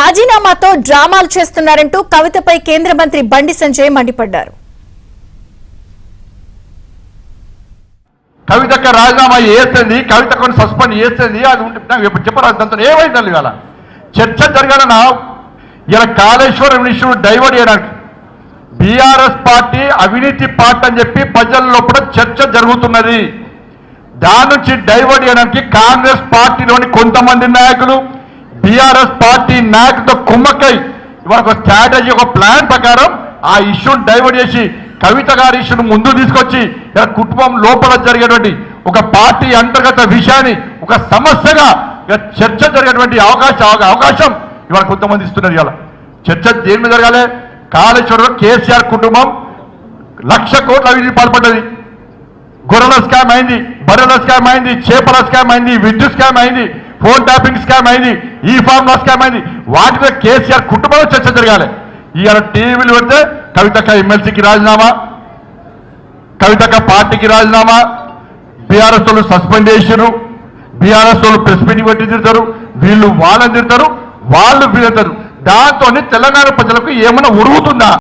రాజీనామాతో డ్రామాలు చేస్తున్నారంటూ కవితపై కేంద్ర మంత్రి బండి సంజయ్ మండిపడ్డారు. కవితకు రాజీనామా చేస్తుంది, కవితకు సస్పెండ్ చేస్తుంది, అది ఉంటుంది చెప్పరాదు. దాంతో ఏమైంది ఇవాళ చర్చ జరగాలన్నా ఇలా కాళేశ్వరం ఇష్యూ డైవర్ట్ చేయడానికి బీఆర్ఎస్ పార్టీ అవినీతి పార్టీ అని చెప్పి ప్రజల లోపల చర్చ జరుగుతున్నది. దాని నుంచి డైవర్ట్ చేయడానికి కాంగ్రెస్ పార్టీలోని కొంతమంది నాయకులు బీఆర్ఎస్ పార్టీ నాయకులతో కుమ్మక్కై ఇవాళ ఒక స్ట్రాటజీ, ఒక ప్లాన్ ప్రకారం ఆ ఇష్యూని డైవర్ట్ చేసి కవిత గారి ఇష్యూను ముందు తీసుకొచ్చి ఇలా కుటుంబం లోపల జరిగేటువంటి ఒక పార్టీ అంతర్గత విషయాన్ని ఒక సమస్యగా చర్చ జరిగేటువంటి అవకాశం ఇవాళ కొంతమంది ఇస్తున్నారు. ఇవాళ చర్చ దేని మీద జరగాలి? కాళేశ్వరంలో కేసీఆర్ కుటుంబం 1,00,000 కోట్ల అవినీతి పాల్పడ్డది. గొర్రెల స్కామ్ అయింది, బర్రెల స్కామ్ అయింది, చేపల స్కామ్ అయింది, విద్యుత్ స్కామ్ అయింది, ఫోన్ ట్యాపింగ్ స్కామ్ అయింది, ఈ ఫార్ములా స్కామ్ అయింది. వాటి మీద కేసీఆర్ కుటుంబంలో చర్చ జరగాలి. ఇవాళ టీవీలు పెడితే కవితక్క ఎమ్మెల్సీకి రాజీనామా, కవితక్క పార్టీకి రాజీనామా, బీఆర్ఎస్ వాళ్ళు సస్పెండ్ చేసారు, బీఆర్ఎస్ వాళ్ళు ప్రెస్ మీటింగ్ పెట్టి తిడతారు, వీళ్ళు వాళ్ళని తిడతారు, వాళ్ళు వీళ్ళతారు. దాంతో తెలంగాణ ప్రజలకు ఏమైనా ఉరుగుతుందా?